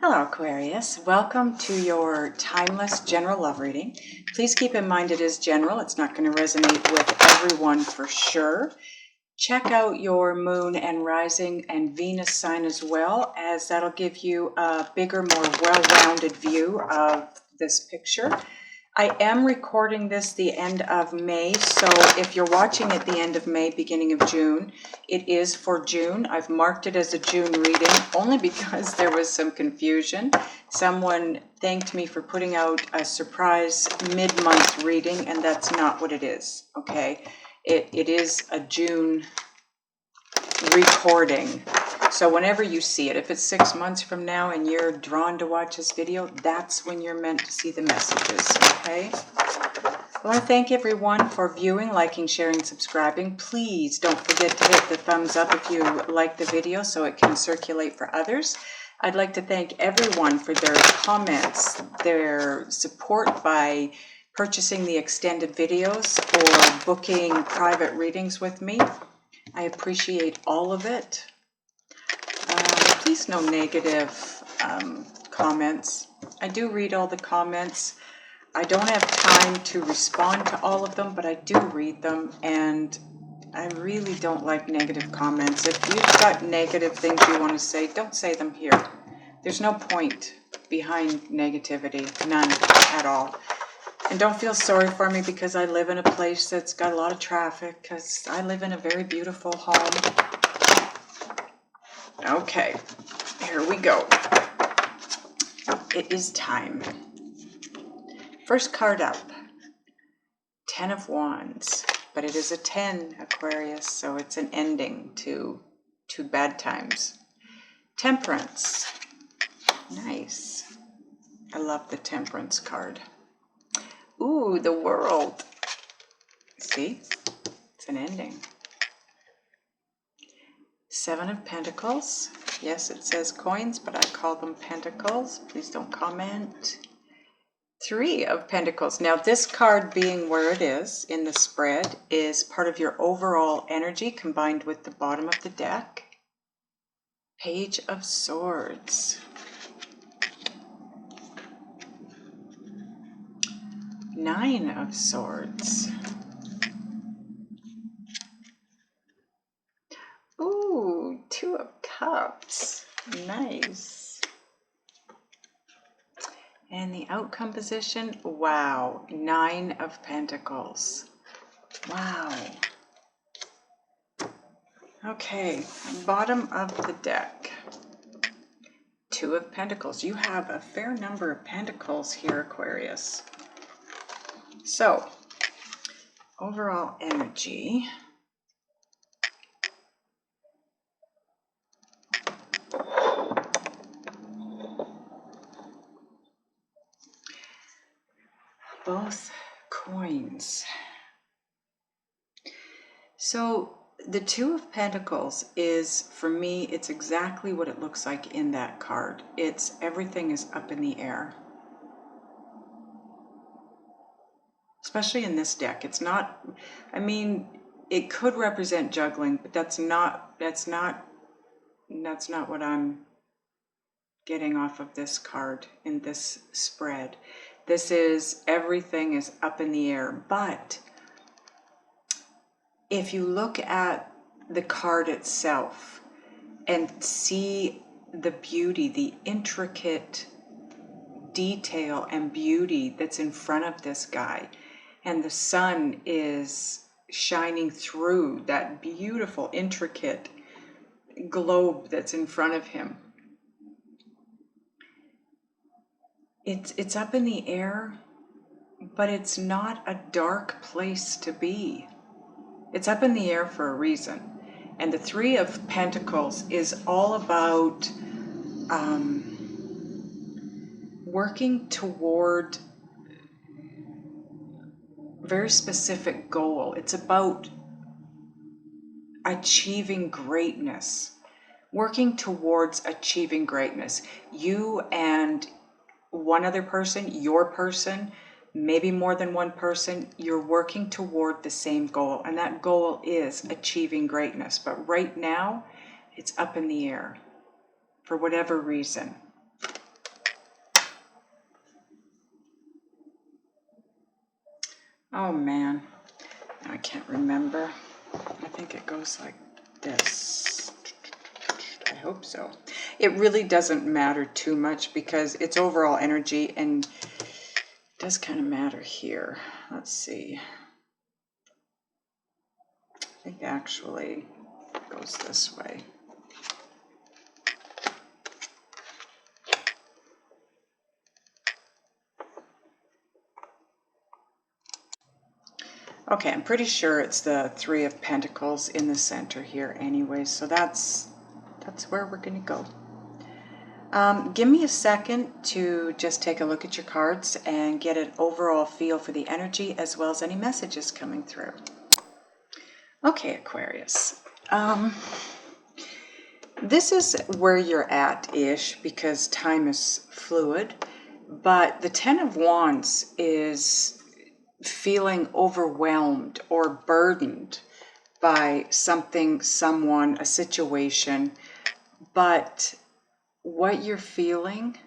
Hello Aquarius, welcome to your timeless general love reading. Please keep in mind it is general, it's not going to resonate with everyone for sure. Check out your moon and rising and Venus sign as well, as that'll give you a bigger, more well-rounded view of this picture. I am recording this the end of May, so if you're watching at the end of May, beginning of June, it is for June. I've marked it as a June reading only because there was some confusion. Someone thanked me for putting out a surprise mid-month reading, and that's not what it is, okay? It is a June recording. So whenever you see it, if it's 6 months from now and you're drawn to watch this video, that's when you're meant to see the messages, okay? I want to thank everyone for viewing, liking, sharing, subscribing. Please don't forget to hit the thumbs up if you like the video so it can circulate for others. I'd like to thank everyone for their comments, their support by purchasing the extended videos or booking private readings with me. I appreciate all of it. Please no negative comments. I do read all the comments. I don't have time to respond to all of them, but I do read them, and I really don't like negative comments. If you've got negative things you want to say, don't say them here. There's no point behind negativity, none at all. And don't feel sorry for me because I live in a place that's got a lot of traffic, because I live in a very beautiful home. Okay, here we go. It is time. First card up, 10 of Wands, but it is a 10, Aquarius, so it's an ending to bad times. Temperance, nice. I love the Temperance card. Ooh, the World. See, it's an ending. 7 of Pentacles. Yes, it says coins, but I call them pentacles. Please don't comment. 3 of Pentacles. Now, this card being where it is in the spread is part of your overall energy combined with the bottom of the deck. Page of Swords. 9 of Swords. Ooh, 2 of Cups. Nice. And the outcome position, wow, 9 of Pentacles. Wow. Okay, bottom of the deck. 2 of Pentacles. You have a fair number of Pentacles here, Aquarius. So, overall energy. Both coins. So the 2 of Pentacles is, for me, it's exactly what it looks like in that card. It's everything is up in the air. Especially in this deck. It's not, I mean, it could represent juggling, but that's not what I'm getting off of this card in this spread. This is everything is up in the air. But if you look at the card itself and see the beauty, the intricate detail and beauty that's in front of this guy, and the sun is shining through that beautiful, intricate globe that's in front of him. It's up in the air, but it's not a dark place to be. It's up in the air for a reason. And the 3 of Pentacles is all about working toward a very specific goal. It's about achieving greatness, working towards achieving greatness. You and one other person, your person, maybe more than one person, you're working toward the same goal, and that goal is achieving greatness. But right now, it's up in the air for whatever reason. Oh man, I can't remember. I think it goes like this. I hope so. It really doesn't matter too much because it's overall energy, and it does kind of matter here. Let's see. I think actually it goes this way. Okay, I'm pretty sure it's the Three of Pentacles in the center here anyway, so that's where we're going to go. Give me a second to just take a look at your cards and get an overall feel for the energy as well as any messages coming through. Okay, Aquarius. This is where you're at-ish because time is fluid, but the Ten of Wands is feeling overwhelmed or burdened by something, someone, a situation, but what you're feeling,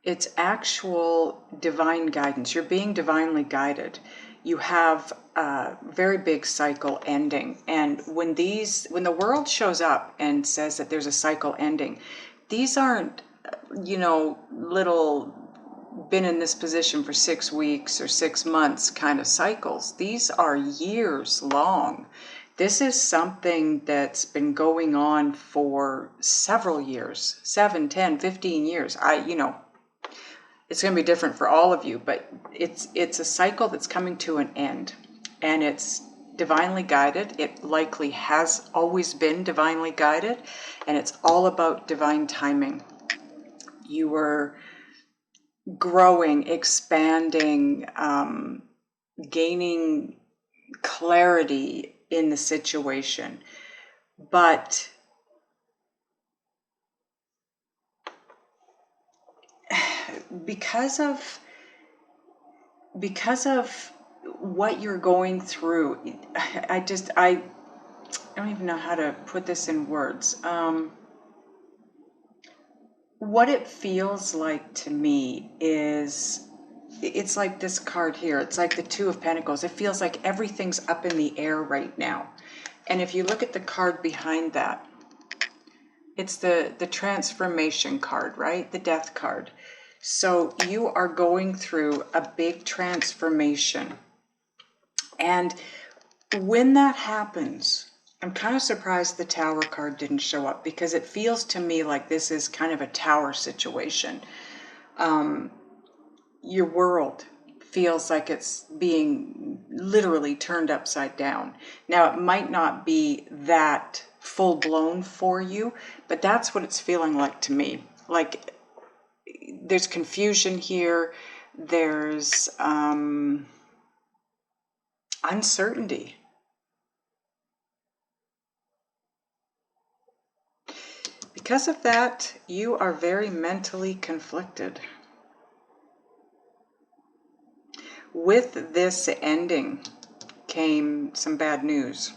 it's actual divine guidance. You're being divinely guided. You have a very big cycle ending, and when the world shows up and says that there's a cycle ending, these aren't, you know, little been in this position for 6 weeks or 6 months kind of cycles. These are years long. This is something that's been going on for several years, 7, 10, 15 years. It's going to be different for all of you, but it's a cycle that's coming to an end, and it's divinely guided. It likely has always been divinely guided, and it's all about divine timing. You were growing, expanding, gaining clarity in the situation, but because of what you're going through, I don't even know how to put this in words. What it feels like to me is, it's like this card here. It's like the Two of Pentacles. It feels like everything's up in the air right now. And if you look at the card behind that, it's the transformation card, right? The Death card. So you are going through a big transformation. And when that happens, I'm kind of surprised the Tower card didn't show up, because it feels to me like this is kind of a tower situation. Your world feels like it's being literally turned upside down. Now, it might not be that full-blown for you, but that's what it's feeling like to me. Like there's confusion here. There's uncertainty. Because of that, you are very mentally conflicted. With this ending came some bad news.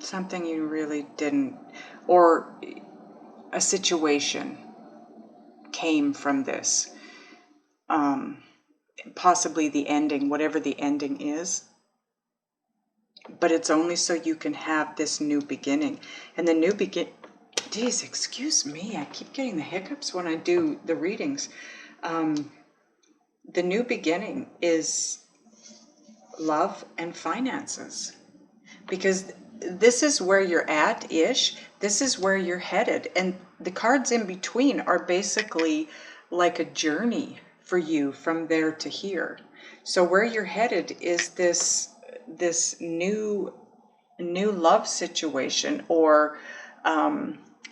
Something you really didn't, or a situation came from this. Possibly the ending, whatever the ending is. But it's only so you can have this new beginning. And the new geez, excuse me, I keep getting the hiccups when I do the readings. The new beginning is love and finances. Because this is where you're at-ish. This is where you're headed. And the cards in between are basically like a journey for you from there to here. So where you're headed is this new love situation, or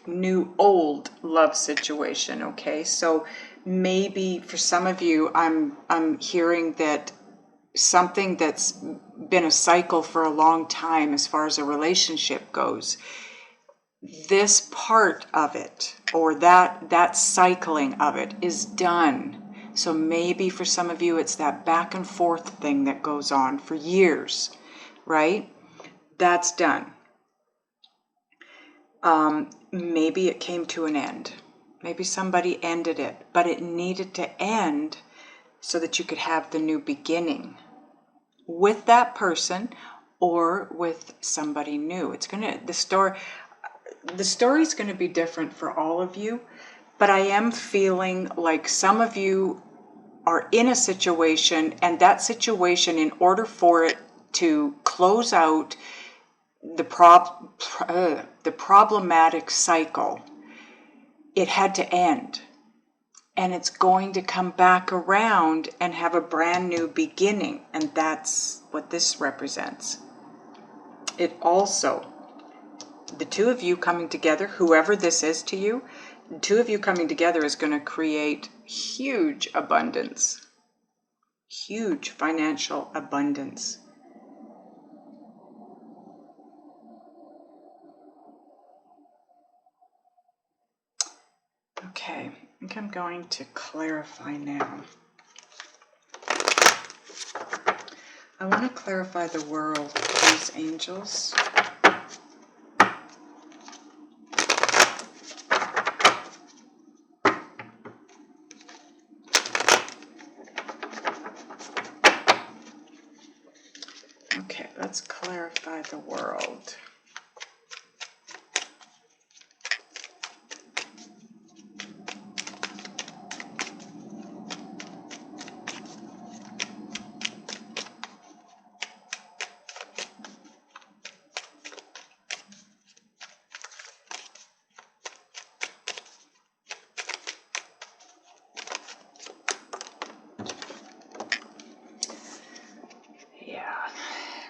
new old love situation. Okay, so maybe for some of you, I'm hearing that something that's been a cycle for a long time as far as a relationship goes, this part of it, or that cycling of it, is done. So maybe for some of you, it's that back and forth thing that goes on for years, right? That's done. Maybe it came to an end. Maybe somebody ended it, but it needed to end so that you could have the new beginning with that person or with somebody new. The story's gonna be different for all of you, but I am feeling like some of you are in a situation, and that situation, in order for it to close out the problematic cycle, it had to end. And it's going to come back around and have a brand new beginning. And that's what this represents. It also, the two of you coming together, whoever this is to you, the two of you coming together is going to create huge abundance, huge financial abundance. Okay, I think I'm going to clarify now. I want to clarify the world, please, angels. Okay, let's clarify the world.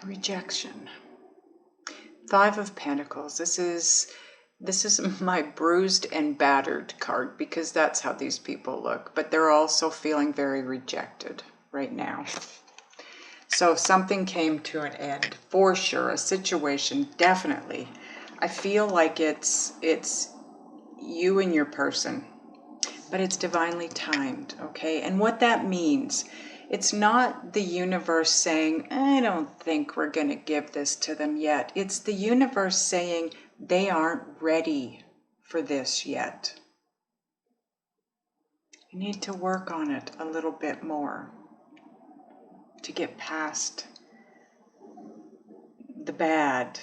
Rejection. Five of Pentacles. This is my bruised and battered card, because that's how these people look, but they're also feeling very rejected right now. So something came to an end for sure, a situation, definitely. I feel like it's you and your person, but it's divinely timed, okay? And what that means, it's not the universe saying, I don't think we're going to give this to them yet. It's the universe saying they aren't ready for this yet. You need to work on it a little bit more to get past the bad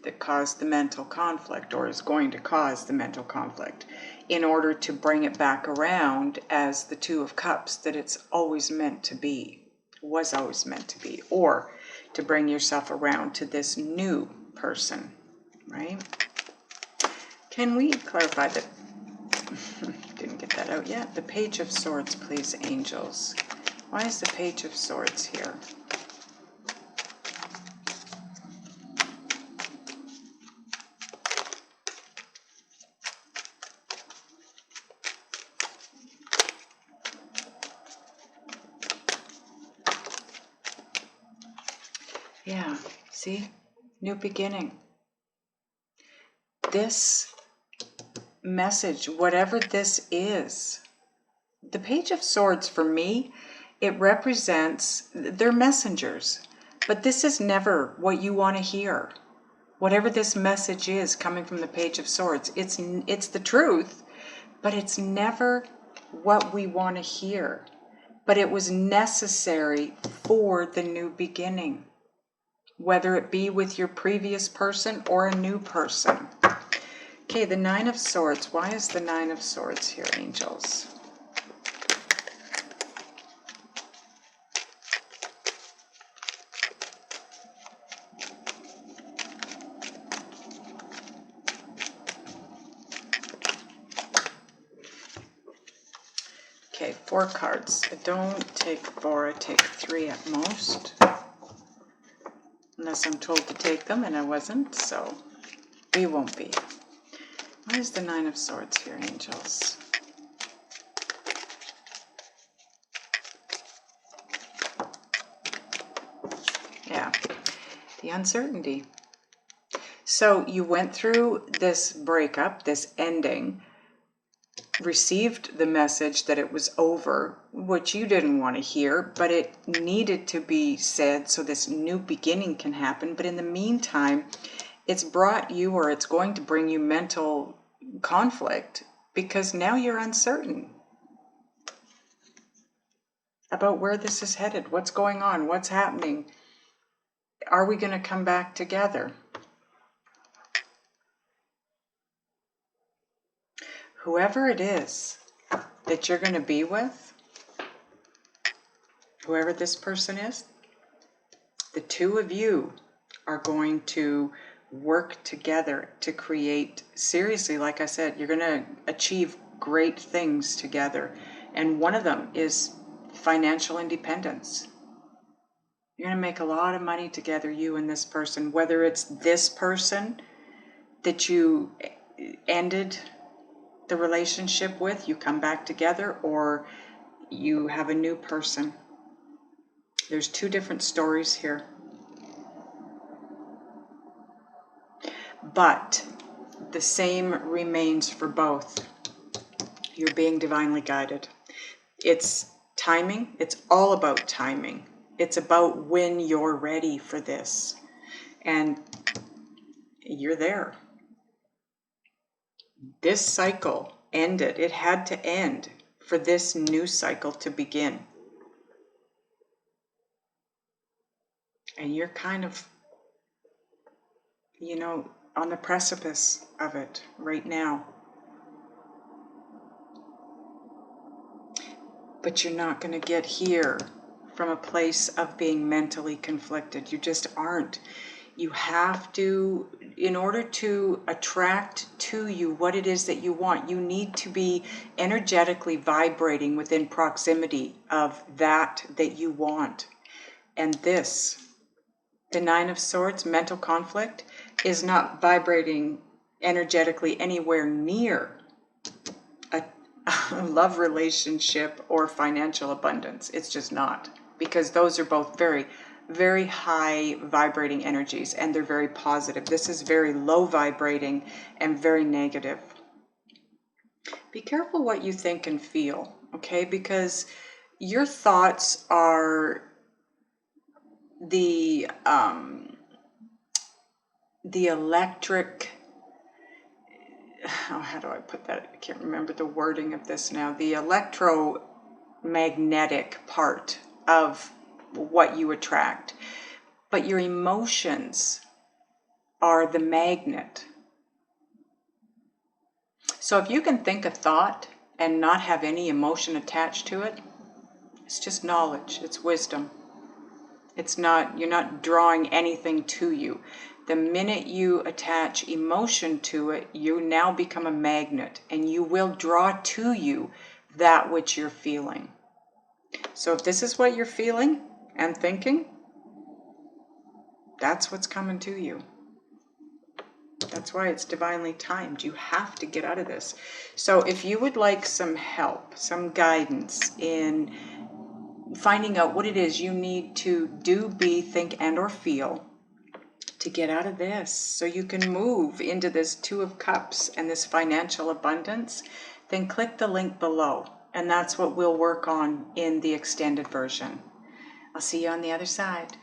that caused the mental conflict, or is going to cause the mental conflict, in order to bring it back around as the Two of Cups that it's always meant to be, was always meant to be, or to bring yourself around to this new person, right? Can we clarify that? Didn't get that out yet. The Page of Swords, please, angels. Why is the Page of Swords here? Yeah, see? New beginning. This message, whatever this is, the Page of Swords, for me, it represents, they're messengers, but this is never what you want to hear. Whatever this message is coming from the Page of Swords, it's the truth, but it's never what we want to hear. But it was necessary for the new beginning, whether it be with your previous person or a new person. Okay, the Nine of Swords. Why is the Nine of Swords here, angels? Okay, 4 cards. I don't take 4, I take 3 at most. Unless I'm told to take them, and I wasn't, so we won't be. Why is the Nine of Swords here, angels? Yeah, the uncertainty. So you went through this breakup, this ending, received the message that it was over, which you didn't want to hear, but it needed to be said so this new beginning can happen. But in the meantime, it's brought you, or it's going to bring you, mental conflict, because now you're uncertain. about where this is headed, what's going on, what's happening. Are we going to come back together? Whoever it is that you're going to be with, whoever this person is, the two of you are going to work together to create, seriously, like I said, you're going to achieve great things together. And one of them is financial independence. You're going to make a lot of money together, you and this person, whether it's this person that you ended the relationship with, you come back together, or you have a new person. There's two different stories here. But the same remains for both. You're being divinely guided. It's timing. It's all about timing. It's about when you're ready for this. And you're there. This cycle ended. It had to end for this new cycle to begin. And you're kind of, you know, on the precipice of it right now. But you're not going to get here from a place of being mentally conflicted. You just aren't. You have to, in order to attract to you what it is that you want, you need to be energetically vibrating within proximity of that you want. And this, the Nine of Swords, mental conflict, is not vibrating energetically anywhere near a love relationship or financial abundance. It's just not, because those are both very, very high vibrating energies, and they're very positive. This is very low vibrating and very negative. Be careful what you think and feel, okay? Because your thoughts are the electric, oh, how do I put that? I can't remember the wording of this now. The electromagnetic part of what you attract. But your emotions are the magnet. So if you can think a thought and not have any emotion attached to it, it's just knowledge, it's wisdom. It's not, you're not drawing anything to you. The minute you attach emotion to it, you now become a magnet, and you will draw to you that which you're feeling. So if this is what you're feeling and thinking, that's what's coming to you. That's why it's divinely timed. You have to get out of this. So if you would like some help, some guidance in finding out what it is you need to do, be, think, and or feel to get out of this, so you can move into this Two of Cups and this financial abundance, then click the link below. And that's what we'll work on in the extended version. I'll see you on the other side.